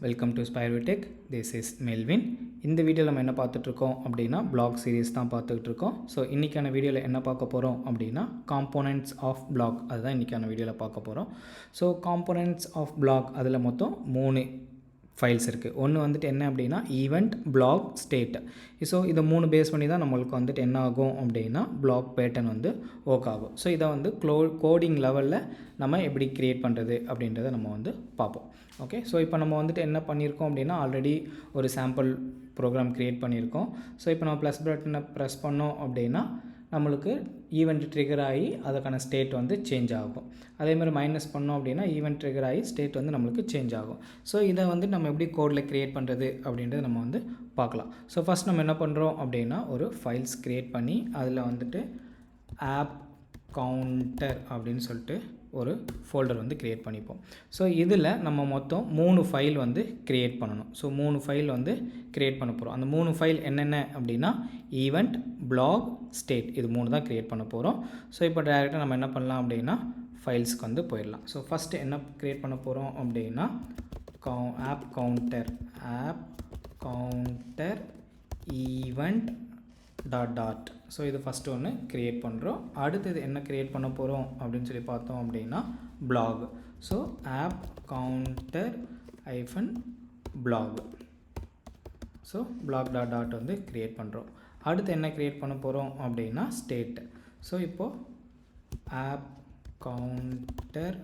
Welcome to Spyrotech. This is Melvin. இந்த வீடியோவில் நம்ம என்ன பார்த்துட்ருக்கோம் அப்படின்னா பிளாக் சீரீஸ் தான் பார்த்துக்கிட்டு இருக்கோம். ஸோ இன்றைக்கான வீடியோவில் என்ன பார்க்க போகிறோம் அப்படின்னா காம்போனன்ட்ஸ் ஆஃப் பிளாக், அதுதான் இன்றைக்கான வீடியோவில் பார்க்க போகிறோம். ஸோ காம்போனன்ட்ஸ் ஆஃப் பிளாக் அதில் மொத்தம் 3 ஃபைல்ஸ் இருக்குது. ஒன்று வந்துட்டு என்ன அப்படின்னா ஈவெண்ட், பிளாக், ஸ்டேட். ஸோ இதை 3 பேஸ் பண்ணி தான் நம்மளுக்கு வந்துட்டு என்ன ஆகும் அப்படின்னா பிளாக் பேட்டர்ன் வந்து ஒர்க் ஆகும். ஸோ இதை வந்து கோடிங் லெவலில் நம்ம எப்படி க்ரியேட் பண்ணுறது அப்படின்றத நம்ம வந்து பார்ப்போம். ஓகே, ஸோ இப்போ நம்ம வந்துட்டு என்ன பண்ணியிருக்கோம் அப்படின்னா ஆல்ரெடி ஒரு சாம்பிள் ப்ரோக்ராம் க்ரியேட் பண்ணியிருக்கோம். ஸோ இப்போ நம்ம ப்ளஸ் பட்டனை ப்ரெஸ் பண்ணோம் அப்படின்னா நம்மளுக்கு ஈவெண்ட் ட்ரிகர் ஆகி அதுக்கான ஸ்டேட் வந்து சேஞ்ச் ஆகும். அதேமாதிரி மைனஸ் பண்ணோம் அப்படின்னா ஈவெண்ட் ட்ரிகர் ஆகி ஸ்டேட் வந்து நம்மளுக்கு சேஞ்ச் ஆகும். ஸோ இதை வந்து நம்ம எப்படி கோடில் க்ரியேட் பண்ணுறது அப்படின்றத நம்ம வந்து பார்க்கலாம். ஸோ ஃபஸ்ட் நம்ம என்ன பண்ணுறோம் அப்படின்னா ஒரு ஃபைல்ஸ் க்ரியேட் பண்ணி அதில் வந்துட்டு ஆப் கவுண்டர் அப்படின்னு சொல்லிட்டு ஒரு ஃபோல்டர் வந்து க்ரியேட் பண்ணிப்போம். ஸோ இதில் நம்ம மொத்தம் 3 ஃபைல் வந்து க்ரியேட் பண்ணணும். ஸோ 3 ஃபைல் வந்து க்ரியேட் பண்ண போகிறோம். அந்த 3 ஃபைல் என்னென்ன அப்படின்னா ஈவெண்ட், பிளாக், ஸ்டேட், இது 3 தான் க்ரியேட் பண்ண போகிறோம். ஸோ இப்போ டேரெக்டாக நம்ம என்ன பண்ணலாம் அப்படின்னா ஃபைல்ஸ்க்கு வந்து போயிடலாம். ஸோ ஃபஸ்ட்டு என்ன க்ரியேட் பண்ண போகிறோம் அப்படின்னா app counter event dot. So இது ஃபஸ்ட்டு ஒன்று க்ரியேட் பண்ணுறோம். அடுத்தது என்ன க்ரியேட் பண்ண போகிறோம் அப்படின்னு சொல்லி பார்த்தோம் அப்படின்னா block. So app counter block. So block dot வந்து க்ரியேட் பண்ணுறோம். அடுத்து என்ன க்ரியேட் பண்ண போகிறோம் அப்படின்னா ஸ்டேட். ஸோ இப்போது ஆப் கவுண்டர்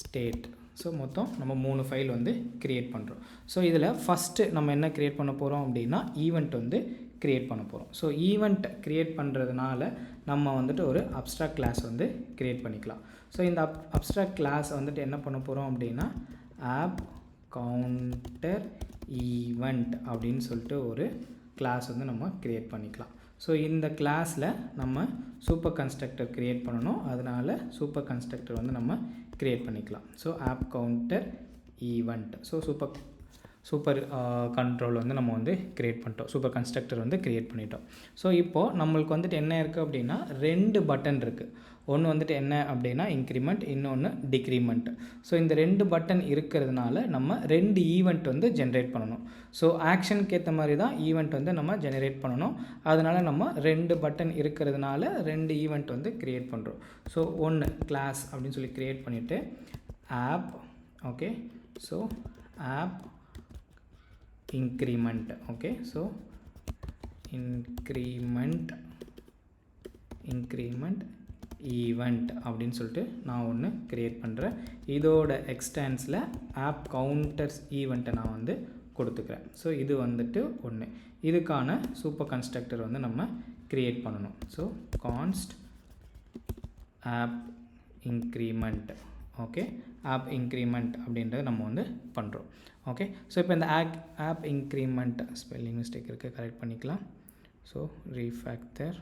ஸ்டேட். ஸோ மொத்தம் நம்ம 3 ஃபைல் வந்து க்ரியேட் பண்ணுறோம். ஸோ இதில் ஃபஸ்ட்டு நம்ம என்ன க்ரியேட் பண்ண போகிறோம் அப்படின்னா ஈவெண்ட் வந்து க்ரியேட் பண்ண போகிறோம். ஸோ ஈவெண்ட் க்ரியேட் பண்ணுறதுனால நம்ம வந்துட்டு ஒரு அப்ஸ்ட்ராக்ட் கிளாஸ் வந்து க்ரியேட் பண்ணிக்கலாம். ஸோ இந்த அப்ஸ்ட்ராக்ட் கிளாஸ் வந்துட்டு என்ன பண்ண போகிறோம் அப்படின்னா ஆப் கவுண்டர் ஈவெண்ட் அப்படின்னு சொல்லிட்டு ஒரு கிளாஸ் வந்து நம்ம க்ரியேட் பண்ணிக்கலாம். ஸோ இந்த கிளாஸில் நம்ம சூப்பர் கன்ஸ்ட்ரக்டர் க்ரியேட் பண்ணணும். அதனால் சூப்பர் கன்ஸ்ட்ரக்டர் வந்து நம்ம க்ரியேட் பண்ணிக்கலாம். So app counter event. So super control வந்து நம்ம வந்து க்ரியேட் பண்ணிட்டோம். சூப்பர் கன்ஸ்ட்ரக்டர் வந்து க்ரியேட் பண்ணிட்டோம். ஸோ இப்போது நம்மளுக்கு வந்துட்டு என்ன இருக்குது அப்படின்னா 2 பட்டன் இருக்குது. ஒன்று வந்துட்டு என்ன அப்படின்னா இன்க்ரிமெண்ட், இன்னொன்று டிக்ரிமெண்ட். ஸோ இந்த 2 பட்டன் இருக்கிறதுனால நம்ம 2 ஈவெண்ட் வந்து ஜென்ரேட் பண்ணணும். ஸோ ஆக்ஷனுக்கு ஏற்ற மாதிரி தான் ஈவெண்ட் வந்து நம்ம ஜெனரேட் பண்ணணும். அதனால் நம்ம 2 பட்டன் இருக்கிறதுனால 2 ஈவெண்ட் வந்து க்ரியேட் பண்ணுறோம். ஸோ ஒன்று கிளாஸ் அப்படின்னு சொல்லி க்ரியேட் பண்ணிவிட்டு app, okay, so app increment. Okay, so increment event அப்படின்னு சொல்லிட்டு நான் ஒன்று க்ரியேட் பண்ணுறேன். இதோட எக்ஸ்டென்ஸில் ஆப் கவுண்டர்ஸ் ஈவெண்ட்டை நான் வந்து கொடுத்துக்கிறேன். ஸோ இது வந்துட்டு ஒன்று. இதுக்கான சூப்பர் கன்ஸ்ட்ரக்டர் வந்து நம்ம க்ரியேட் பண்ணணும். So const app increment. Okay, app increment அப்படின்றத நம்ம வந்து பண்ணுறோம். ஓகே, ஸோ இப்போ இந்த ஆப் இன்க்ரிமெண்ட் ஸ்பெல்லிங் மிஸ்டேக் இருக்குது, கரெக்ட் பண்ணிக்கலாம். So refactor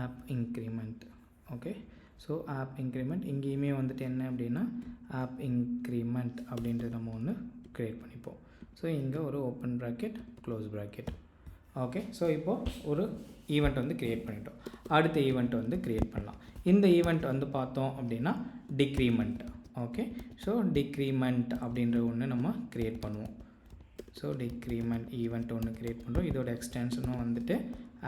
app increment. Okay, so app increment இங்கேயுமே வந்துட்டு என்ன அப்படின்னா ஆப் இன்க்ரிமெண்ட் அப்படின்றது நம்ம ஒன்று க்ரியேட் பண்ணிப்போம். ஸோ இங்கே ஒரு open bracket, close bracket. Okay, so இப்போது ஒரு ஈவெண்ட் வந்து க்ரியேட் பண்ணிட்டோம். அடுத்த ஈவெண்ட் வந்து க்ரியேட் பண்ணலாம். இந்த ஈவெண்ட் வந்து பார்த்தோம் அப்படின்னா டிக்ரிமெண்ட். ஓகே, ஸோ டிக்ரிமெண்ட் அப்படின்ற ஒன்று நம்ம க்ரியேட் பண்ணுவோம். ஸோ டிக்ரிமெண்ட் ஈவெண்ட் ஒன்று க்ரியேட் பண்ணுறோம். இதோட எக்ஸ்டென்ஷனும் வந்துட்டு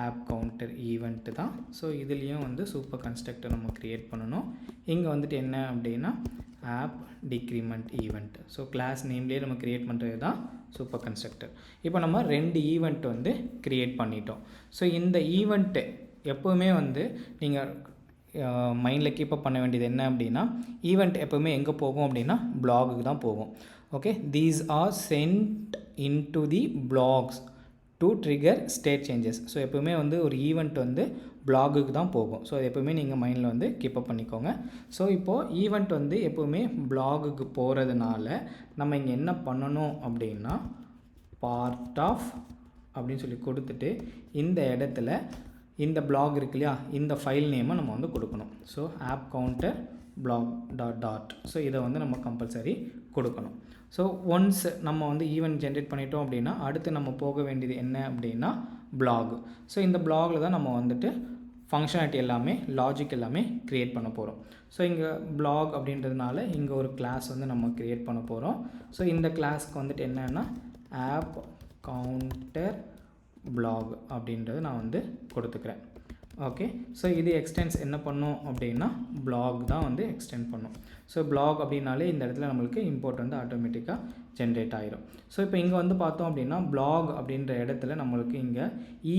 ஆப் கவுண்டர் ஈவெண்ட்டு தான். ஸோ இதுலேயும் வந்து சூப்பர் கன்ஸ்ட்ரக்டர் நம்ம க்ரியேட் பண்ணணும். இங்கே வந்துட்டு என்ன அப்படின்னா app decrement event. So class நேம்லேயே நம்ம க்ரியேட் பண்ணுறது தான் சூப்பர் கன்ஸ்ட்ரக்டர். இப்போ நம்ம 2 ஈவெண்ட் வந்து க்ரியேட் பண்ணிட்டோம். ஸோ இந்த ஈவெண்ட்டு எப்போவுமே வந்து நீங்கள் மைண்டில் கீப்பப் பண்ண வேண்டியது என்ன அப்படின்னா ஈவெண்ட் எப்போவுமே எங்கே போகும் அப்படின்னா பிளாகுக்கு தான் போகும். Okay, these are sent into the blocks to trigger state changes. So எப்போவுமே வந்து ஒரு ஈவெண்ட் வந்து பிளாகுக்கு தான் போகும். ஸோ அது எப்போவுமே நீங்கள் மைண்டில் வந்து கீப்பப் பண்ணிக்கோங்க. ஸோ இப்போது ஈவெண்ட் வந்து எப்போவுமே பிளாகுக்கு போகிறதுனால நம்ம இங்கே என்ன பண்ணணும் அப்படின்னா பார்ட் ஆஃப் அப்படின்னு சொல்லி கொடுத்துட்டு இந்த இடத்துல இந்த பிளாக் இருக்கு இல்லையா, இந்த ஃபைல் நேமை நம்ம வந்து கொடுக்கணும். So app counter block dot. So இதை வந்து நம்ம கம்பல்சரி கொடுக்கணும். ஸோ ஒன்ஸ் நம்ம வந்து ஈவெண்ட் ஜென்ரேட் பண்ணிட்டோம் அப்படின்னா அடுத்து நம்ம போக வேண்டியது என்ன அப்படின்னா பிளாக். ஸோ இந்த பிளாகில் தான் நம்ம வந்துட்டு ஃபங்க்ஷனாலிட்டி எல்லாமே லாஜிக் எல்லாமே க்ரியேட் பண்ண போகிறோம். ஸோ இங்கே blog அப்படின்றதுனால இங்கே ஒரு கிளாஸ் வந்து நம்ம க்ரியேட் பண்ண போகிறோம். ஸோ இந்த கிளாஸ்க்கு வந்துட்டு என்னென்னா ஆப் கவுண்டர் blog அப்படின்றது நான் வந்து கொடுத்துக்கிறேன். ஓகே, ஸோ இது எக்ஸ்டென்ஸ் என்ன பண்ணும் அப்படின்னா blog தான் வந்து எக்ஸ்டெண்ட் பண்ணும். ஸோ blog அப்படின்னாலே இந்த இடத்துல நம்மளுக்கு இம்போர்ட் வந்து ஆட்டோமேட்டிக்காக ஜென்ரேட் ஆகிரும். ஸோ இப்போ இங்கே வந்து பார்த்தோம் அப்படின்னா blog அப்படின்ற இடத்துல நம்மளுக்கு இங்கே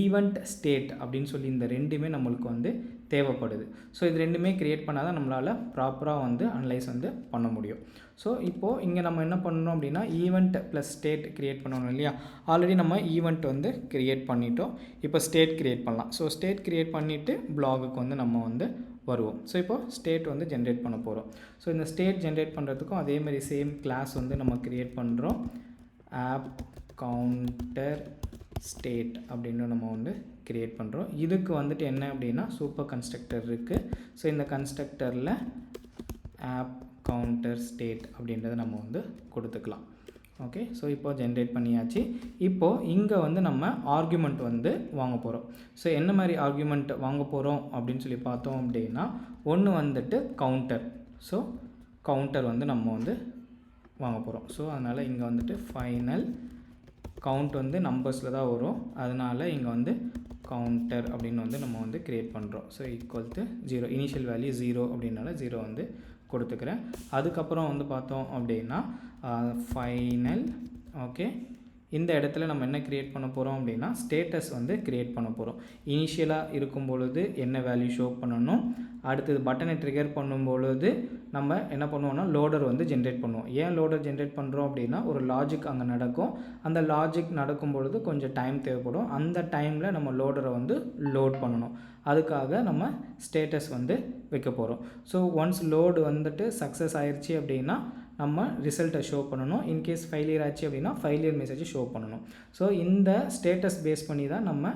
ஈவெண்ட் ஸ்டேட் அப்படின்னு சொல்லி இந்த ரெண்டுமே நம்மளுக்கு வந்து தேவைப்படுது. ஸோ இது ரெண்டுமே க்ரியேட் பண்ணால் தான் நம்மளால் ப்ராப்பராக வந்து அனலைஸ் வந்து பண்ண முடியும். ஸோ இப்போது இங்கே நம்ம என்ன பண்ணணும் அப்படின்னா ஈவெண்ட் ப்ளஸ் ஸ்டேட் க்ரியேட் பண்ணணும் இல்லையா. ஆல்ரெடி நம்ம ஈவெண்ட் வந்து க்ரியேட் பண்ணிட்டோம். இப்போ ஸ்டேட் க்ரியேட் பண்ணலாம். ஸோ ஸ்டேட் க்ரியேட் பண்ணிவிட்டு blogக்கு வந்து நம்ம வந்து வருவோம். ஸோ இப்போது ஸ்டேட் வந்து ஜென்ரேட் பண்ண போகிறோம். ஸோ இந்த ஸ்டேட் ஜென்ரேட் பண்ணுறதுக்கும் அதேமாதிரி சேம் கிளாஸ் வந்து நம்ம க்ரியேட் பண்ணுறோம். ஆப் கவுண்டர் ஸ்டேட் அப்படின்னு நம்ம வந்து க்ரியேட் பண்ணுறோம். இதுக்கு வந்துட்டு என்ன அப்படின்னா சூப்பர் கன்ஸ்ட்ரக்டர் இருக்குது. ஸோ இந்த கன்ஸ்ட்ரக்டரில் ஆப் கவுண்டர் ஸ்டேட் அப்படின்றத நம்ம வந்து கொடுத்துக்கலாம். ஓகே, ஸோ இப்போது ஜென்ரேட் பண்ணியாச்சு. இப்போது இங்கே வந்து நம்ம ஆர்குமெண்ட் வந்து வாங்க போகிறோம். ஸோ என்ன மாதிரி ஆர்குமெண்ட் வாங்க போகிறோம் அப்படின்னு சொல்லி பார்த்தோம் அப்படின்னா ஒன்று வந்துட்டு கவுண்டர். ஸோ கவுண்டர் வந்து நம்ம வந்து வாங்க போகிறோம். ஸோ அதனால் இங்கே வந்துட்டு ஃபைனல் கவுண்ட் வந்து நம்பர்ஸில் தான் வரும். அதனால் இங்கே வந்து கவுண்டர் அப்படின்னு வந்து நம்ம வந்து க்ரியேட் பண்ணுறோம். So equal to 0, initial value 0 அப்படின்னால 0 வந்து கொடுத்துக்கிறேன். அதுக்கப்புறம் வந்து பார்த்தோம் அப்படின்னா ஃபைனல். ஓகே, இந்த இடத்துல நம்ம என்ன க்ரியேட் பண்ண போகிறோம் அப்படின்னா ஸ்டேட்டஸ் வந்து க்ரியேட் பண்ண போகிறோம். இனிஷியலாக இருக்கும் பொழுது என்ன வேல்யூ ஷோ பண்ணணும், அடுத்தது பட்டனை ட்ரிகர் பண்ணும் பொழுது நம்ம என்ன பண்ணுவோம்னா லோடர் வந்து ஜென்ரேட் பண்ணுவோம். ஏன் லோடர் ஜென்ரேட் பண்ணுறோம் அப்படின்னா ஒரு லாஜிக் அங்கே நடக்கும். அந்த லாஜிக் நடக்கும் பொழுது கொஞ்சம் டைம் தேவைப்படும். அந்த டைமில் நம்ம லோடரை வந்து லோட் பண்ணணும். அதுக்காக நம்ம ஸ்டேட்டஸ் வந்து வைக்க போகிறோம். ஸோ ஒன்ஸ் லோடு வந்துட்டு சக்ஸஸ் ஆயிடுச்சு அப்படின்னா நம்ம ரிசல்ட்டை ஷோ பண்ணணும். இன்கேஸ் ஃபெயிலியர் ஆச்சு அப்படின்னா ஃபெயிலியர் மெசேஜ் ஷோ பண்ணணும். ஸோ இந்த ஸ்டேட்டஸ் பேஸ் பண்ணி தான் நம்ம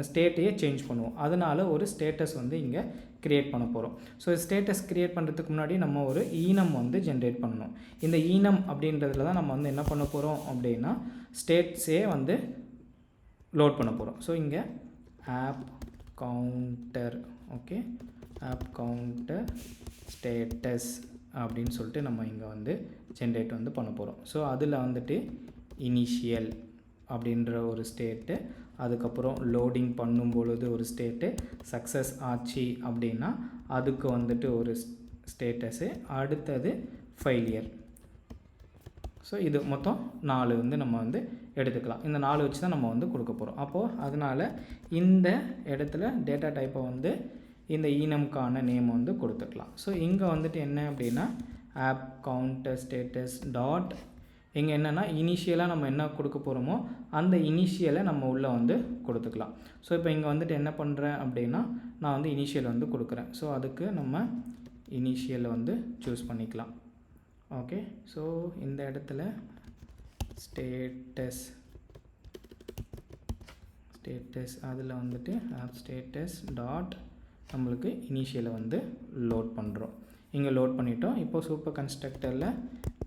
ஸ்டேட்டையே சேஞ்ச் பண்ணுவோம். அதனால் ஒரு ஸ்டேட்டஸ் வந்து இங்கே க்ரியேட் பண்ண போகிறோம். ஸோ ஸ்டேட்டஸ் க்ரியேட் பண்ணுறதுக்கு முன்னாடி நம்ம ஒரு ஈனம் வந்து ஜென்ரேட் பண்ணணும். இந்த ஈனம் அப்படின்றதுல தான் நம்ம வந்து என்ன பண்ண போகிறோம் அப்படின்னா ஸ்டேட்ஸே வந்து லோட் பண்ண போகிறோம். ஸோ இங்கே app counter, okay, app counter status அப்படின்னு சொல்லிட்டு நம்ம இங்கே வந்து ஜென்ரேட் வந்து பண்ண போகிறோம். ஸோ அதில் வந்துட்டு இனிஷியல் அப்படின்ற ஒரு ஸ்டேட்டு, அதுக்கப்புறம் லோடிங் பண்ணும் பொழுது ஒரு ஸ்டேட்டு, சக்ஸஸ் ஆச்சு அப்படின்னா அதுக்கு வந்துட்டு ஒரு ஸ்டேட்டஸு, அடுத்தது ஃபெயிலியர். ஸோ இது மொத்தம் 4 வந்து நம்ம வந்து எடுத்துக்கலாம். இந்த 4 வச்சு தான் நம்ம வந்து கொடுக்க போகிறோம். அப்போது அதனால் இந்த இடத்துல டேட்டா டைப்பை வந்து இந்த ஈனம்கான நேம் வந்து கொடுத்துக்கலாம். ஸோ இங்கே வந்துட்டு என்ன அப்படின்னா ஆப் கவுண்டர் ஸ்டேட்டஸ் டாட் இங்கே என்னென்னா இனிஷியலாக நம்ம என்ன கொடுக்க போகிறோமோ அந்த இனிஷியலை நம்ம உள்ளே வந்து கொடுத்துக்கலாம். ஸோ இப்போ இங்கே வந்துட்டு என்ன பண்ணுறேன் அப்படின்னா நான் வந்து இனிஷியல் வந்து கொடுக்குறேன். ஸோ அதுக்கு நம்ம இனிஷியலை வந்து சூஸ் பண்ணிக்கலாம். ஓகே, ஸோ இந்த இடத்துல ஸ்டேட்டஸ் அதில் வந்துட்டு ஆப் ஸ்டேட்டஸ் டாட் நம்மளுக்கு இனிஷியலை வந்து லோட் பண்ணுறோம். இங்கே லோட் பண்ணிட்டோம். இப்போது சூப்பர் கன்ஸ்ட்ரக்டரில்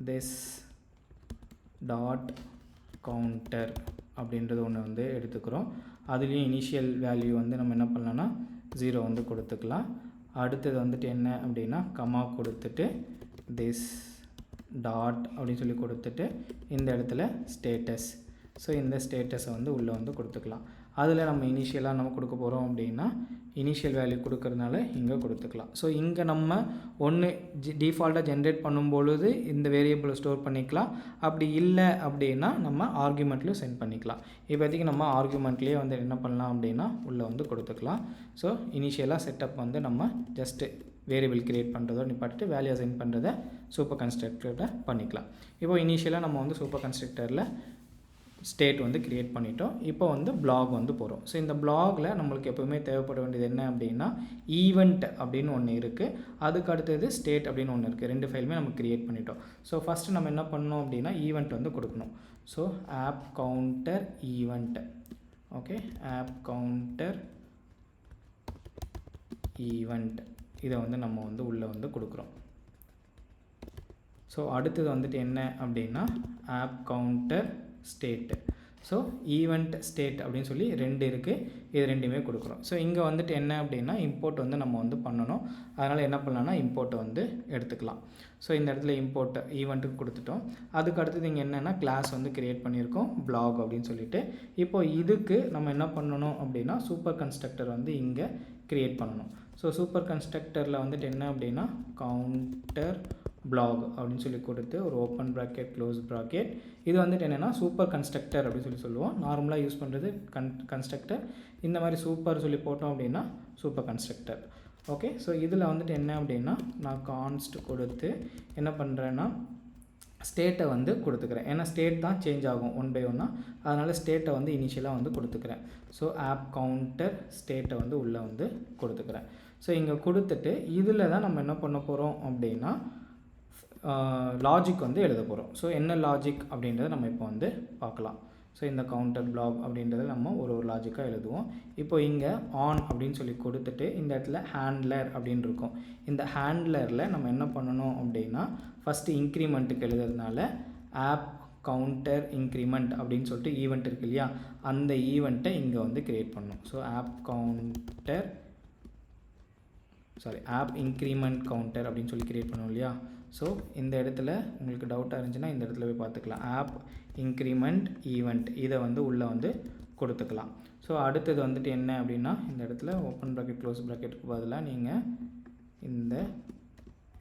திஸ் டாட் கவுண்டர் அப்படின்றது ஒன்று வந்து எடுத்துக்கிறோம். அதுலேயும் இனிஷியல் வேல்யூ வந்து நம்ம என்ன பண்ணலாம்னா 0 வந்து கொடுத்துக்கலாம். அடுத்தது வந்துட்டு என்ன அப்படின்னா கமா கொடுத்துட்டு திஸ் டாட் அப்படின்னு சொல்லி கொடுத்துட்டு இந்த இடத்துல ஸ்டேட்டஸ். ஸோ இந்த ஸ்டேட்டஸை வந்து உள்ளே வந்து கொடுத்துக்கலாம். அதில் நம்ம இனிஷியலாக நம்ம கொடுக்க போகிறோம் அப்படின்னா இனிஷியல் வேல்யூ கொடுக்கறதுனால இங்கே கொடுத்துக்கலாம். ஸோ இங்கே நம்ம ஒன்று டிஃபால்ட்டாக ஜென்ரேட் பண்ணும்பொழுது இந்த வேரியபிளை ஸ்டோர் பண்ணிக்கலாம். அப்படி இல்லை அப்படின்னா நம்ம ஆர்குமெண்ட்லேயும் சென்ட் பண்ணிக்கலாம். இப்போதைக்கு நம்ம ஆர்குமெண்ட்லேயே வந்து என்ன பண்ணலாம் அப்படின்னா உள்ளே வந்து கொடுத்துக்கலாம். ஸோ இனிஷியலாக செட்டப் வந்து நம்ம ஜஸ்ட்டு வேரியபிள் க்ரியேட் பண்ணுறதோ நிப்பாட்டிட்டு வேல்யூ அசைன் பண்ணுறதை சூப்பர் கன்ஸ்ட்ரக்டரில் பண்ணிக்கலாம். இப்போ இனிஷியலாக நம்ம வந்து சூப்பர் கன்ஸ்ட்ரக்டரில் ஸ்டேட் வந்து க்ரியேட் பண்ணிட்டோம். இப்போ வந்து blog வந்து போகிறோம். ஸோ இந்த blogல நம்மளுக்கு எப்போவுமே தேவைப்பட வேண்டியது என்ன அப்படின்னா ஈவெண்ட் அப்படின்னு ஒன்று இருக்குது, அதுக்கு அடுத்தது ஸ்டேட் அப்படின்னு ஒன்று இருக்குது. 2 ஃபைலுமே நம்ம க்ரியேட் பண்ணிட்டோம். ஸோ ஃபஸ்ட்டு நம்ம என்ன பண்ணோம் அப்படின்னா ஈவெண்ட் வந்து கொடுக்கணும். So app counter event, okay, app counter event இதை வந்து நம்ம வந்து உள்ளே வந்து கொடுக்குறோம். ஸோ அடுத்தது வந்துட்டு என்ன அப்படின்னா app counter state. So event state அப்படின்னு சொல்லி 2 இருக்குது, இது ரெண்டுமே கொடுக்குறோம். ஸோ இங்கே வந்துட்டு என்ன அப்படின்னா இம்போர்ட் வந்து நம்ம வந்து பண்ணணும். அதனால் என்ன பண்ணலாம்னா இம்போர்ட்டை வந்து எடுத்துக்கலாம். ஸோ இந்த இடத்துல இம்போர்ட் ஈவெண்ட்டுக்கு கொடுத்துட்டோம். அதுக்கு அடுத்தது இங்கே என்னென்னா கிளாஸ் வந்து க்ரியேட் பண்ணியிருக்கோம் blog அப்படின்னு சொல்லிட்டு. இப்போ இதுக்கு நம்ம என்ன பண்ணணும் அப்படின்னா சூப்பர் கன்ஸ்ட்ரக்டர் வந்து இங்கே க்ரியேட் பண்ணணும். ஸோ சூப்பர் கன்ஸ்ட்ரக்டரில் வந்துட்டு என்ன அப்படின்னா கவுண்டர் blog அப்படின்னு சொல்லி கொடுத்து ஒரு ஓப்பன் ப்ராக்கெட் க்ளோஸ் ப்ராக்கெட். இது வந்துட்டு என்னென்னா சூப்பர் கன்ஸ்ட்ரக்டர் அப்படின்னு சொல்லி சொல்லுவோம். நார்மலாக யூஸ் பண்ணுறது கன்ஸ்ட்ரக்டர். இந்த மாதிரி சூப்பர் சொல்லி போட்டோம் அப்படின்னா சூப்பர் கன்ஸ்ட்ரக்டர். ஓகே, ஸோ இதில் வந்துட்டு என்ன அப்படின்னா நான் கான்ஸ்ட் கொடுத்து என்ன பண்ணுறேன்னா ஸ்டேட்டை வந்து கொடுத்துக்கிறேன். ஏன்னா ஸ்டேட் தான் சேஞ்ச் ஆகும் 1 by 1. அதனால் ஸ்டேட்டை வந்து இனிஷியலாக வந்து கொடுத்துக்கிறேன். ஸோ ஆப் கவுண்டர் ஸ்டேட்டை வந்து உள்ளே வந்து கொடுத்துக்கிறேன். ஸோ இங்கே கொடுத்துட்டு இதில் தான் நம்ம என்ன பண்ண போகிறோம் அப்படின்னா லாஜிக் வந்து எழுத போகிறோம். ஸோ என்ன லாஜிக் அப்படின்றத நம்ம இப்போ வந்து பார்க்கலாம். ஸோ இந்த கவுண்டர் blog அப்படின்றத நம்ம ஒரு லாஜிக்காக எழுதுவோம். இப்போ இங்கே ஆன் அப்படின்னு சொல்லி கொடுத்துட்டு இந்த இடத்துல ஹேண்ட்லர் அப்படின்னு இருக்கும். இந்த ஹேண்ட்லரில் நம்ம என்ன பண்ணணும் அப்படின்னா ஃபஸ்ட்டு இன்க்ரிமெண்ட்டுக்கு எழுதுறதுனால ஆப் கவுண்டர் இன்க்ரிமெண்ட் அப்படின்னு சொல்லிட்டு ஈவெண்ட் இருக்குது இல்லையா, அந்த ஈவெண்ட்டை இங்கே வந்து க்ரியேட் பண்ணணும். ஸோ ஆப் இன்க்ரிமெண்ட் கவுண்டர் அப்படின்னு சொல்லி க்ரியேட் பண்ணணும் இல்லையா. ஸோ இந்த இடத்துல உங்களுக்கு டவுட்டாக இருந்துச்சுன்னா இந்த இடத்துல போய் பார்த்துக்கலாம். ஆப் இன்க்ரிமெண்ட் ஈவெண்ட் இதை வந்து உள்ளே வந்து கொடுத்துக்கலாம். ஸோ அடுத்தது வந்துட்டு என்ன அப்படின்னா இந்த இடத்துல ஓப்பன் ப்ராக்கெட் க்ளோஸ் ப்ராக்கெட்டுக்கு பதிலாக நீங்கள் இந்த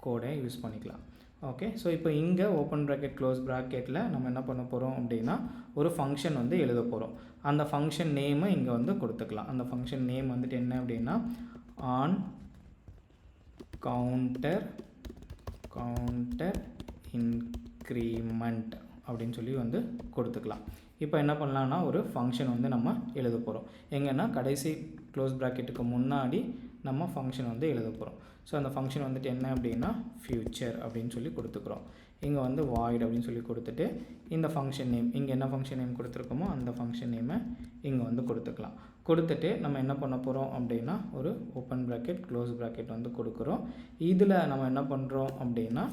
கோடை யூஸ் பண்ணிக்கலாம். ஓகே, ஸோ இப்போ இங்கே ஓப்பன் ப்ராக்கெட் க்ளோஸ் ப்ராக்கெட்டில் நம்ம என்ன பண்ண போகிறோம் அப்படின்னா ஒரு ஃபங்க்ஷன் வந்து எழுத போகிறோம். அந்த ஃபங்க்ஷன் நேமை இங்கே வந்து கொடுத்துக்கலாம். அந்த ஃபங்க்ஷன் நேம் வந்துட்டு என்ன அப்படின்னா ஆன் கவுண்டர் இன்க்ரிமெண்ட் அப்படின்னு சொல்லி வந்து கொடுத்துக்கலாம். இப்போ என்ன பண்ணலான்னா ஒரு ஃபங்க்ஷன் வந்து நம்ம எழுத போகிறோம். எங்கன்னா கடைசி க்ளோஸ் ப்ராக்கெட்டுக்கு முன்னாடி நம்ம ஃபங்க்ஷன் வந்து எழுத போகிறோம். ஸோ அந்த ஃபங்க்ஷன் வந்துட்டு என்ன அப்படின்னா ஃபியூச்சர் அப்படின்னு சொல்லி கொடுத்துக்கிறோம். இங்கே வந்து வாய்ட் அப்படின்னு சொல்லி கொடுத்துட்டு இந்த ஃபங்க்ஷன் நேம் இங்கே என்ன ஃபங்க்ஷன் நேம் கொடுத்துருக்கோமோ அந்த ஃபங்க்ஷன் நேமை இங்கே வந்து கொடுத்துக்கலாம். கொடுத்துட்டு நம்ம என்ன பண்ண போகிறோம் அப்படின்னா ஒரு ஓப்பன் ப்ராக்கெட் க்ளோஸ் ப்ராக்கெட் வந்து கொடுக்குறோம். இதில் நம்ம என்ன பண்ணுறோம் அப்படின்னா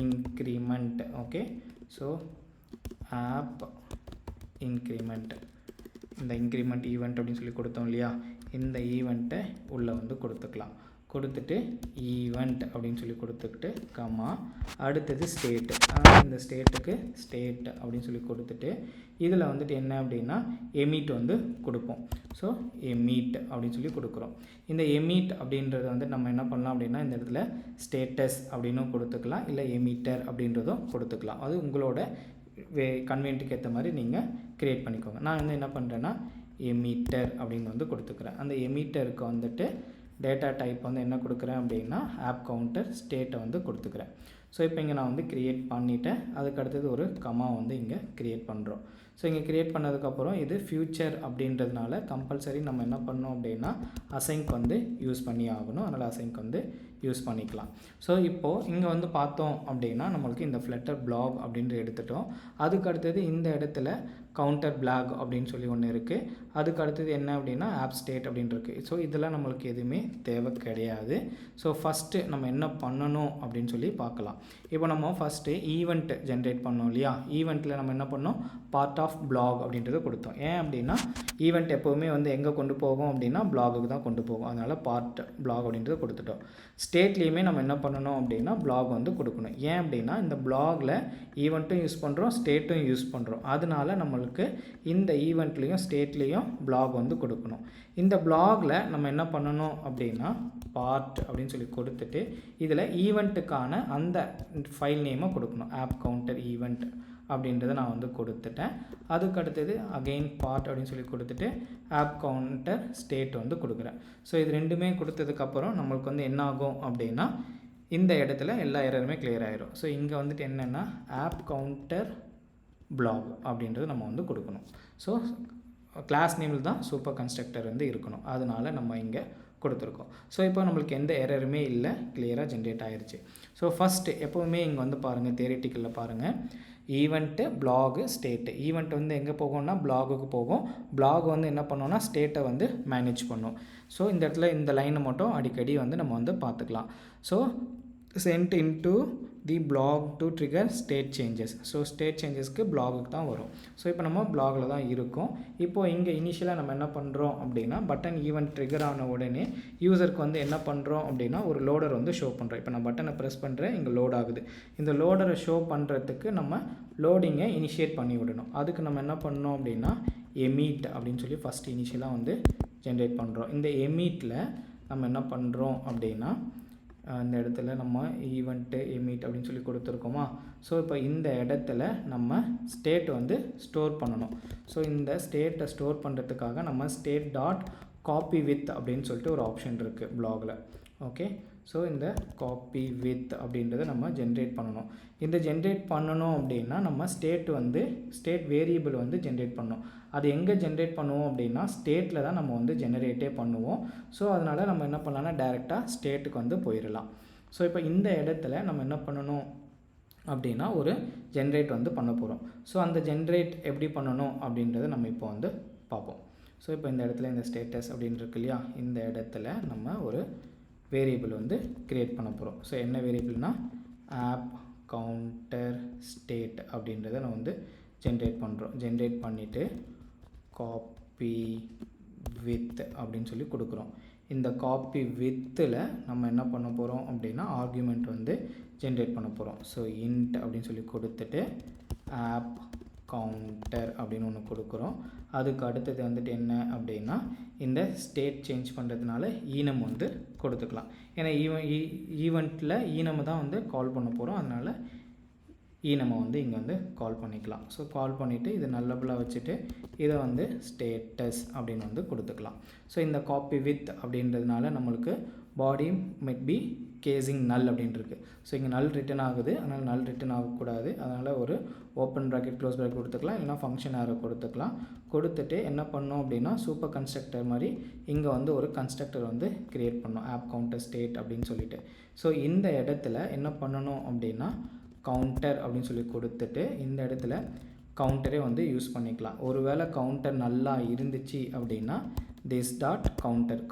increment. Okay, so app increment இந்த இன்க்ரிமெண்ட் ஈவெண்ட் அப்படின்னு சொல்லி கொடுத்தோம் இல்லையா, இந்த ஈவெண்ட்டை உள்ளே வந்து கொடுத்துக்கலாம். கொடுத்துட்டு ஈவெண்ட் அப்படின்னு சொல்லி கொடுத்துக்கிட்டு கமா அடுத்தது ஸ்டேட்டு. இந்த ஸ்டேட்டுக்கு ஸ்டேட் அப்படின்னு சொல்லி கொடுத்துட்டு இதில் வந்துட்டு என்ன அப்படின்னா எமிட் வந்து கொடுப்போம். ஸோ எமிட் அப்படின்னு சொல்லி கொடுக்குறோம். இந்த எமிட் அப்படின்றது வந்து நம்ம என்ன பண்ணலாம் அப்படின்னா இந்த இடத்துல ஸ்டேட்டஸ் அப்படின்னும் கொடுத்துக்கலாம், இல்லை எமிட்டர் அப்படின்றதும் கொடுத்துக்கலாம். அது உங்களோட கன்வீனியன்ட்டுக்கு ஏற்ற மாதிரி நீங்கள் க்ரியேட் பண்ணிக்கோங்க. நான் வந்து என்ன பண்ணுறேன்னா எமிட்டர் அப்படின்னு வந்து கொடுத்துக்கிறேன். அந்த எமிட்டருக்கு வந்துட்டு டேட்டா டைப் வந்து என்ன கொடுக்குறேன் அப்படின்னா ஆப் கவுண்டர் ஸ்டேட்டை வந்து கொடுத்துக்கிறேன். ஸோ இப்போ இங்கே நான் வந்து க்ரியேட் பண்ணிவிட்டேன். அதுக்கு அடுத்தது ஒரு கமா வந்து இங்கே க்ரியேட் பண்ணுறோம். ஸோ இங்கே க்ரியேட் பண்ணதுக்கப்புறம் இது ஃபியூச்சர் அப்படின்றதுனால கம்பல்சரி நம்ம என்ன பண்ணோம் அப்படின்னா அசைன்க் வந்து யூஸ் பண்ணி ஆகணும். அதனால் அசைன்க் வந்து யூஸ் பண்ணிக்கலாம். ஸோ இப்போது இங்கே வந்து பார்த்தோம் அப்படின்னா நம்மளுக்கு இந்த ஃப்ளட்டர் blog அப்படின்ற எடுத்துட்டோம். அதுக்கு அடுத்தது இந்த இடத்துல கவுண்டர் blog அப்படின்னு சொல்லி ஒன்று இருக்குது. அதுக்கு அடுத்தது என்ன அப்படின்னா ஆப் ஸ்டேட் அப்படின்னு இருக்குது. ஸோ இதெல்லாம் நம்மளுக்கு எதுவுமே தேவை கிடையாது. ஸோ ஃபஸ்ட்டு நம்ம என்ன பண்ணணும் அப்படின்னு சொல்லி பார்க்கலாம். இப்போ நம்ம ஃபஸ்ட்டு ஈவெண்ட் ஜென்ரேட் பண்ணோம் இல்லையா, ஈவெண்ட்டில் நம்ம என்ன பண்ணோம் பார்ட் ஆஃப் blog அப்படின்றத கொடுத்தோம். ஏன் அப்படின்னா ஈவெண்ட் எப்போவுமே வந்து எங்கே கொண்டு போகும் அப்படின்னா blogக்கு தான் கொண்டு போகும். அதனால் பார்ட் blog அப்படின்றத கொடுத்துட்டோம். ஸ்டேட்லேயுமே நம்ம என்ன பண்ணணும் அப்படின்னா blog வந்து கொடுக்கணும். ஏன் அப்படின்னா இந்த blogல ஈவெண்ட்டும் யூஸ் பண்ணுறோம், ஸ்டேட்டும் யூஸ் பண்ணுறோம். அதனால நம்மளுக்கு இந்த ஈவெண்ட்லேயும் ஸ்டேட்லேயும் blog வந்து கொடுக்கணும். இந்த blogல நம்ம என்ன பண்ணணும் அப்படின்னா பார்ட் அப்படின்னு சொல்லி கொடுத்துட்டு இதில் ஈவெண்ட்டுக்கான அந்த ஃபைல் நேமை கொடுக்கணும். ஆப் கவுண்டர் ஈவெண்ட் அப்படின்றத நான் வந்து கொடுத்துட்டேன். அதுக்கு அடுத்தது அகெயின் பார்ட் அப்படின்னு சொல்லி கொடுத்துட்டு ஆப் கவுண்டர் ஸ்டேட் வந்து கொடுக்குறேன். ஸோ இது ரெண்டுமே கொடுத்ததுக்கப்புறம் நம்மளுக்கு வந்து என்ன ஆகும் அப்படின்னா இந்த இடத்துல எல்லா எரருமே கிளியர் ஆயிரும். ஸோ இங்கே வந்துட்டு என்னென்னா ஆப் கவுண்டர் blog அப்படின்றது நம்ம வந்து கொடுக்கணும். ஸோ கிளாஸ் நேமில் தான் சூப்பர் கன்ஸ்ட்ரக்டர் வந்து இருக்கணும். அதனால நம்ம இங்கே கொடுத்துருக்கோம். ஸோ இப்போ நம்மளுக்கு எந்த எரருமே இல்லை, கிளியராக ஜென்ரேட் ஆகிருச்சு. ஸோ ஃபஸ்ட்டு எப்போவுமே இங்கே வந்து பாருங்கள் தியரிட்டிக்கலில் பாருங்கள் ஈவெண்ட்டு பிளாகு ஸ்டேட்டு. ஈவெண்ட் வந்து எங்கே போகும்னா பிளாகுக்கு போகும். பிளாக் வந்து என்ன பண்ணோன்னா ஸ்டேட்டை வந்து மேனேஜ் பண்ணும். ஸோ இந்த இடத்துல இந்த லைனை மட்டும் அடிக்கடி வந்து நம்ம வந்து பார்த்துக்கலாம். So send into the bloc to trigger state changes. So state சேஞ்சஸ்க்கு பிளாகுக்கு தான் வரும். ஸோ இப்போ நம்ம பிளாகில் தான் இருக்கோம். இப்போது இங்கே இனிஷியலாக நம்ம என்ன பண்ணுறோம் அப்படின்னா பட்டன் ஈவெண்ட் ட்ரிகர் ஆன உடனே யூசருக்கு வந்து என்ன பண்ணுறோம் அப்படின்னா ஒரு லோடர் வந்து ஷோ பண்ணுறோம். இப்போ நான் பட்டனை ப்ரெஸ் பண்ணுறேன், இங்கே லோட் ஆகுது. இந்த லோடரை ஷோ பண்ணுறதுக்கு நம்ம லோடிங்கை இனிஷியேட் பண்ணி விடணும். அதுக்கு நம்ம என்ன பண்ணோம் அப்படின்னா எமீட் அப்படின்னு சொல்லி ஃபஸ்ட் இனிஷியலாக வந்து ஜென்ரேட் பண்ணுறோம். இந்த எமீட்டில் நம்ம என்ன பண்ணுறோம் அப்படின்னா இந்த இடத்துல நம்ம ஈவெண்ட்டு எமீட் அப்படின்னு சொல்லி கொடுத்துருக்கோமா. ஸோ இப்போ இந்த இடத்துல நம்ம ஸ்டேட் வந்து ஸ்டோர் பண்ணணும். ஸோ இந்த ஸ்டேட்டை ஸ்டோர் பண்ணுறதுக்காக நம்ம ஸ்டேட் டாட் காப்பி வித் அப்படின்னு சொல்லிட்டு ஒரு ஆப்ஷன் இருக்குது பிளாகில். ஓகே, ஸோ இந்த காப்பி வித் அப்படின்றத நம்ம ஜென்ரேட் பண்ணணும். இந்த ஜென்ரேட் பண்ணணும் அப்படின்னா நம்ம ஸ்டேட் வேரியபிள் வந்து ஜென்ரேட் பண்ணணும். அது எங்கே ஜென்ரேட் பண்ணுவோம் அப்படின்னா ஸ்டேட்டில் தான் நம்ம வந்து ஜெனரேட்டே பண்ணுவோம். ஸோ அதனால் நம்ம என்ன பண்ணலாம்னா டைரெக்டாக ஸ்டேட்டுக்கு வந்து போயிடலாம். ஸோ இப்போ இந்த இடத்துல நம்ம என்ன பண்ணணும் அப்படின்னா ஒரு ஜென்ரேட் வந்து பண்ண போகிறோம். ஸோ அந்த ஜென்ரேட் எப்படி பண்ணணும் அப்படின்றத நம்ம இப்போ வந்து பார்ப்போம். ஸோ இப்போ இந்த இடத்துல இந்த ஸ்டேட்டஸ் அப்படின்னு இருக்கு இல்லையா, இந்த இடத்துல நம்ம ஒரு வேரியபிள் வந்து க்ரியேட் பண்ண போகிறோம். ஸோ என்ன வேரியபிள்னால் ஆப் கவுண்டர் ஸ்டேட் அப்படின்றத நான் வந்து ஜென்ரேட் பண்ணுறோம். ஜென்ரேட் பண்ணிவிட்டு காப்பி வித் அப்படின்னு சொல்லி கொடுக்குறோம். இந்த காப்பி வித்தில் நம்ம என்ன பண்ண போகிறோம் அப்படின்னா ஆர்குமெண்ட் வந்து ஜென்ரேட் பண்ண போகிறோம். ஸோ இன்ட் அப்படின்னு சொல்லி கொடுத்துட்டு ஆப் கவுண்டர் அப்படின்னு ஒன்று கொடுக்குறோம். அதுக்கு அடுத்தது வந்துட்டு என்ன அப்படின்னா இந்த ஸ்டேட் சேஞ்ச் பண்ணுறதுனால ஈனம் வந்து கொடுத்துக்கலாம். ஏன்னா ஈவெண்ட்டில் ஈனம் தான் வந்து கால் பண்ண போகிறோம். அதனால் ஈனமை வந்து இங்கே வந்து கால் பண்ணிக்கலாம். ஸோ கால் பண்ணிவிட்டு இது நல்லபுளாக வச்சுட்டு இதை வந்து ஸ்டேட்டஸ் அப்படின்னு வந்து கொடுத்துக்கலாம். ஸோ இந்த காப்பி வித் அப்படின்றதுனால நம்மளுக்கு பாடி மெட் பி கேசிங் நல் அப்படின்ட்டுருக்கு. ஸோ இங்கே நல் ரிட்டன் ஆகுது, அதனால் நல் ரிட்டன் ஆகக்கூடாது. அதனால் ஒரு ஓப்பன் ப்ராக்கெட் க்ளோஸ் ப்ராக்கெட் கொடுத்துக்கலாம், இல்லைனா ஃபங்க்ஷன் ஆரோ கொடுத்துக்கலாம். கொடுத்துட்டு என்ன பண்ணோம் அப்படின்னா சூப்பர் கன்ஸ்ட்ரக்டர் மாதிரி இங்கே வந்து ஒரு கன்ஸ்ட்ரக்டர் வந்து க்ரியேட் பண்ணோம், ஆப் கவுண்டர் ஸ்டேட் அப்படின்னு சொல்லிட்டு. ஸோ இந்த இடத்துல என்ன பண்ணணும் அப்படின்னா கவுண்டர் அப்படின்னு சொல்லி கொடுத்துட்டு இந்த இடத்துல கவுண்டரே வந்து யூஸ் பண்ணிக்கலாம். ஒருவேளை கவுண்டர் நல்லா இருந்துச்சு அப்படின்னா திஸ் டாட்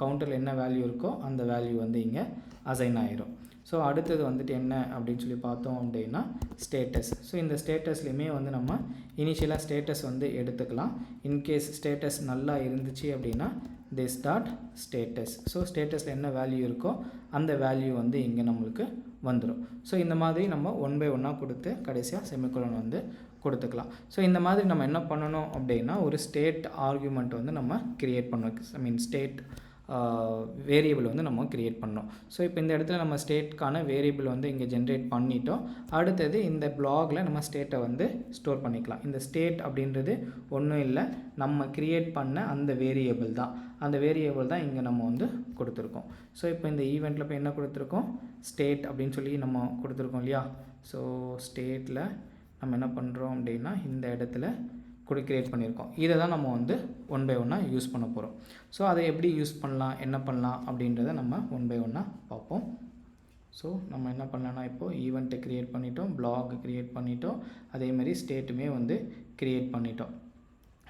கவுண்டரில் என்ன வேல்யூ இருக்கோ அந்த வேல்யூ வந்து இங்கே அசைன் ஆயிரும். ஸோ அடுத்தது வந்துட்டு என்ன அப்படின்னு சொல்லி பார்த்தோம் அப்படின்னா ஸ்டேட்டஸ். ஸோ இந்த ஸ்டேட்டஸ்லையுமே வந்து நம்ம இனிஷியலாக ஸ்டேட்டஸ் வந்து எடுத்துக்கலாம். இன்கேஸ் ஸ்டேட்டஸ் நல்லா இருந்துச்சு அப்படின்னா திஸ் டாட் ஸ்டேட்டஸ். ஸோ ஸ்டேட்டஸில் என்ன வேல்யூ இருக்கோ அந்த வேல்யூ வந்து இங்கே நம்மளுக்கு வந்துடும். ஸோ இந்த மாதிரி நம்ம 1 by 1 கொடுத்து கடைசியாக செமிகோலன் வந்து கொடுத்துக்கலாம். ஸோ இந்த மாதிரி நம்ம என்ன பண்ணணும் அப்படின்னா ஒரு ஸ்டேட் ஆர்குமெண்ட் வந்து நம்ம க்ரியேட் பண்ணணும். ஸ்டேட் வேரியபிள் வந்து நம்ம க்ரியேட் பண்ணோம். ஸோ இப்போ இந்த இடத்துல நம்ம ஸ்டேட்கான வேரியபிள் வந்து இங்கே ஜென்ரேட் பண்ணிட்டோம். அடுத்தது இந்த பிளாகில் நம்ம ஸ்டேட்டை வந்து ஸ்டோர் பண்ணிக்கலாம். இந்த ஸ்டேட் அப்படின்றது ஒன்றும் இல்லை, நம்ம க்ரியேட் பண்ண அந்த வேரியபிள் தான். அந்த வேரியபிள் தான் இங்கே நம்ம வந்து கொடுத்துருக்கோம். ஸோ இப்போ இந்த ஈவெண்ட்டில் இப்போ என்ன கொடுத்துருக்கோம் ஸ்டேட் அப்படின்னு சொல்லி நம்ம கொடுத்துருக்கோம் இல்லையா. ஸோ ஸ்டேட்டில் நம்ம என்ன பண்ணுறோம் அப்படின்னா இந்த இடத்துல க்ரியேட் பண்ணியிருக்கோம். இதை தான் நம்ம வந்து 1 by 1 யூஸ் பண்ண போகிறோம். ஸோ அதை எப்படி யூஸ் பண்ணலாம், என்ன பண்ணலாம் அப்படின்றத நம்ம 1 by 1 பார்ப்போம். ஸோ நம்ம என்ன பண்ணலான்னா இப்போது ஈவெண்ட்டை க்ரியேட் பண்ணிட்டோம், பிளாக் க்ரியேட் பண்ணிட்டோம், அதேமாதிரி ஸ்டேட்டுமே வந்து க்ரியேட் பண்ணிட்டோம்.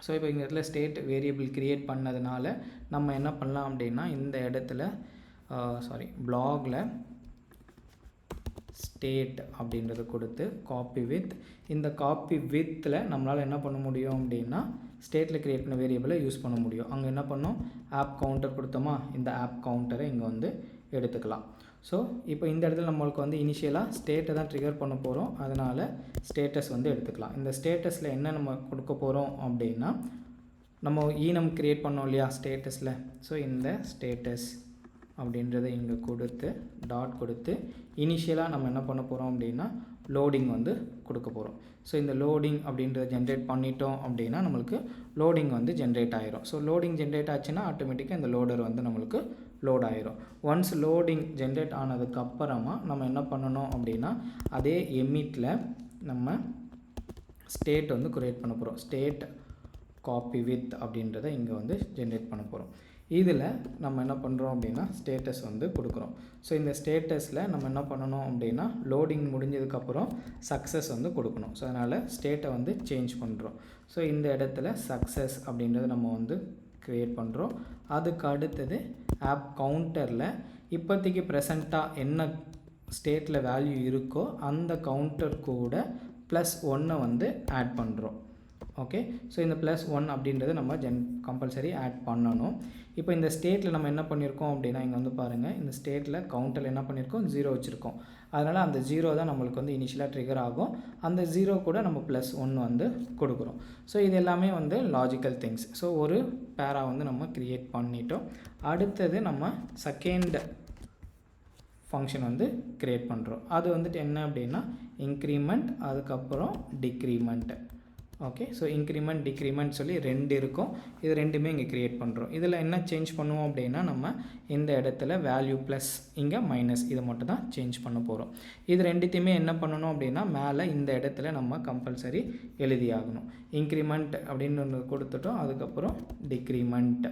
ஸோ இப்போ இந்த இடத்துல ஸ்டேட் வேரியபிள் க்ரியேட் பண்ணதுனால நம்ம என்ன பண்ணலாம் அப்படின்னா இந்த இடத்துல பிளாகில் ஸ்டேட் அப்படின்றத கொடுத்து காப்பி வித், இந்த காப்பி வித்தில் நம்மளால் என்ன பண்ண முடியும் அப்படின்னா ஸ்டேட்டில் க்ரியேட் பண்ண வேரியபிளை யூஸ் பண்ண முடியும். அங்கே என்ன பண்ணோம் ஆப் கவுண்டர் கொடுத்தோமா, இந்த ஆப் கவுண்டரை இங்கே வந்து எடுத்துக்கலாம். ஸோ இப்போ இந்த இடத்துல நம்மளுக்கு வந்து இனிஷியலாக ஸ்டேட்டை தான் ட்ரிகர் பண்ண போகிறோம், அதனால் ஸ்டேட்டஸ் வந்து எடுத்துக்கலாம். இந்த ஸ்டேட்டஸில் என்ன நம்ம கொடுக்க போகிறோம் அப்படின்னா நம்ம ஈனம் க்ரியேட் பண்ணோம் இல்லையா ஸ்டேட்டஸில். ஸோ இந்த ஸ்டேட்டஸ் அப்படின்றத இங்கே கொடுத்து டாட் கொடுத்து இனிஷியலாக நம்ம என்ன பண்ண போகிறோம் அப்படின்னா லோடிங் வந்து கொடுக்க போகிறோம். ஸோ இந்த லோடிங் அப்படின்றத ஜென்ரேட் பண்ணிட்டோம் அப்படின்னா நம்மளுக்கு லோடிங் வந்து ஜென்ரேட் ஆகிரும். ஸோ லோடிங் ஜென்ரேட் ஆச்சுன்னா ஆட்டோமேட்டிக்காக இந்த லோடர் வந்து நம்மளுக்கு லோட் ஆகிரும். ஒன்ஸ் லோடிங் ஜென்ரேட் ஆனதுக்கப்புறமா நம்ம என்ன பண்ணணும் அப்படின்னா அதே எமிட்டில் நம்ம ஸ்டேட் வந்து க்ரியேட் பண்ண போகிறோம். ஸ்டேட் காப்பி வித் அப்படின்றத இங்கே வந்து ஜென்ரேட் பண்ண போகிறோம். இதில் நம்ம என்ன பண்ணுறோம் அப்படின்னா ஸ்டேட்டஸ் வந்து கொடுக்குறோம். ஸோ இந்த ஸ்டேட்டஸில் நம்ம என்ன பண்ணணும் அப்படின்னா லோடிங் முடிஞ்சதுக்கப்புறம் சக்ஸஸ் வந்து கொடுக்கணும். ஸோ அதனால் ஸ்டேட்டை வந்து சேஞ்ச் பண்ணுறோம். ஸோ இந்த இடத்துல சக்ஸஸ் அப்படின்றத நம்ம வந்து க்ரியேட் பண்ணுறோம். அதுக்கு அடுத்தது ஆப் கவுண்டரில் இப்போதைக்கு ப்ரெசண்ட்டாக என்ன ஸ்டேட்டில் வேல்யூ இருக்கோ அந்த கவுண்டர் கூட +1 வந்து ஆட் பண்ணுறோம். ஓகே, ஸோ இந்த +1 அப்படின்றது நம்ம கம்பல்சரி ஆட் பண்ணணும். இப்போ இந்த ஸ்டேட்டில் நம்ம என்ன பண்ணியிருக்கோம் அப்படின்னா, இங்கே வந்து பாருங்கள், இந்த ஸ்டேட்டில் கவுண்டரில் என்ன பண்ணியிருக்கோம், 0 வச்சுருக்கோம். அதனால் அந்த 0 தான் நம்மளுக்கு வந்து இனிஷியலாக ட்ரிகர் ஆகும். அந்த 0 கூட நம்ம +1 வந்து கொடுக்குறோம். ஸோ இது எல்லாமே வந்து லாஜிக்கல் திங்ஸ். ஸோ ஒரு பேரா வந்து நம்ம க்ரியேட் பண்ணிட்டோம். அடுத்தது நம்ம செகண்ட் ஃபங்க்ஷன் வந்து க்ரியேட் பண்ணுறோம். அது வந்துட்டு என்ன அப்படின்னா இன்க்ரிமெண்ட், அதுக்கப்புறம் decrement. Okay, so increment decrement சொல்லி 2 இருக்கும். இது ரெண்டுமே இங்கே க்ரியேட் பண்ணுறோம். இதில் என்ன சேஞ்ச் பண்ணுவோம் அப்படின்னா, நம்ம இந்த இடத்துல வேல்யூ ப்ளஸ் இங்கே மைனஸ் இதை மட்டும் தான் சேஞ்ச் பண்ண போகிறோம். இது ரெண்டுத்தையுமே என்ன பண்ணணும் அப்படின்னா, மேலே இந்த இடத்துல நம்ம கம்பல்சரி எழுதி ஆகணும். இன்க்ரிமெண்ட் அப்படின்னு ஒன்று கொடுத்துட்டோம், அதுக்கப்புறம் டிக்ரிமெண்ட்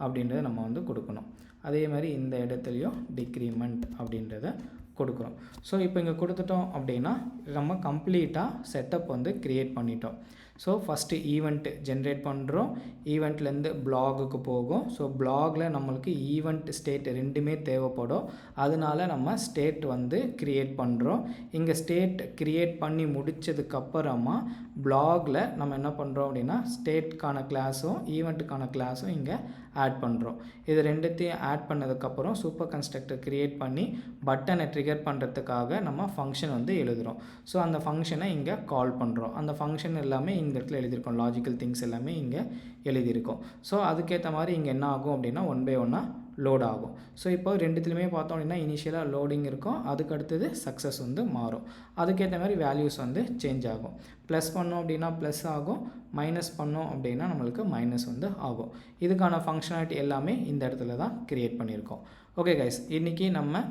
அப்படின்றத நம்ம வந்து கொடுக்கணும். அதே மாதிரி இந்த இடத்துலையும் டிக்ரிமெண்ட் அப்படின்றத கொடுக்குறோம். ஸோ இப்போ இங்கே கொடுத்துட்டோம் அப்படின்னா நம்ம கம்ப்ளீட்டாக செட்டப் வந்து க்ரியேட் பண்ணிட்டோம். ஸோ ஃபஸ்ட்டு ஈவெண்ட் ஜென்ரேட் பண்ணுறோம். ஈவெண்ட்லேருந்து பிளாகுக்கு போகும். ஸோ பிளாகில் நம்மளுக்கு ஈவெண்ட் ஸ்டேட் ரெண்டுமே தேவைப்படும். அதனால நம்ம ஸ்டேட் வந்து க்ரியேட் பண்ணுறோம். இங்கே ஸ்டேட் க்ரியேட் பண்ணி முடித்ததுக்கப்புறமா பிளாகில் நம்ம என்ன பண்ணுறோம் அப்படின்னா, ஸ்டேட்கான கிளாஸும் ஈவெண்ட்டுக்கான கிளாஸும் இங்கே ஆட் பண்ணுறோம். இது ரெண்டுத்தையும் ஆட் பண்ணதுக்கப்புறம் சூப்பர் கன்ஸ்ட்ரக்டர் க்ரியேட் பண்ணி பட்டனை ட்ரிகர் பண்ணுறதுக்காக நம்ம ஃபங்க்ஷன் வந்து எழுதுகிறோம். ஸோ அந்த ஃபங்க்ஷனை இங்கே கால் பண்ணுறோம். அந்த ஃபங்க்ஷன் எல்லாமே இந்த இடத்துல எழுதியிருக்கோம். லாஜிக்கல் திங்ஸ் எல்லாமே இங்கே எழுதியிருக்கோம். ஸோ அதுக்கேற்ற மாதிரி இங்கே என்ன ஆகும் அப்படின்னா 1 by 1 லோட் ஆகும். ஸோ இப்போ ரெண்டுத்துலையுமே பார்த்தோம் அப்படின்னா இனிஷியலாக லோடிங் இருக்கும், அதுக்கு அடுத்தது சக்ஸஸ் வந்து மாறும். அதுக்கேற்ற மாதிரி வேல்யூஸ் வந்து சேஞ்ச் ஆகும். ப்ளஸ் பண்ணோம் அப்படின்னா ப்ளஸ் ஆகும், மைனஸ் பண்ணோம் அப்படின்னா நம்மளுக்கு மைனஸ் வந்து ஆகும். இதுக்கான ஃபங்க்ஷனாலிட்டி எல்லாமே இந்த இடத்துல தான் க்ரியேட் பண்ணியிருக்கோம். ஓகே கைஸ், இன்றைக்கி நம்ம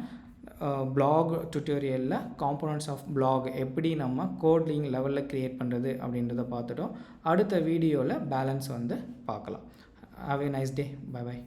பிளாக் டுட்டோரியலில் காம்போனன்ட்ஸ் ஆஃப் பிளாக் எப்படி நம்ம கோடிங் லெவலில் க்ரியேட் பண்ணுறது அப்படின்றத பார்த்துட்டோம். அடுத்த வீடியோவில் பேலன்ஸ் வந்து பார்க்கலாம். Have a nice day. Bye by.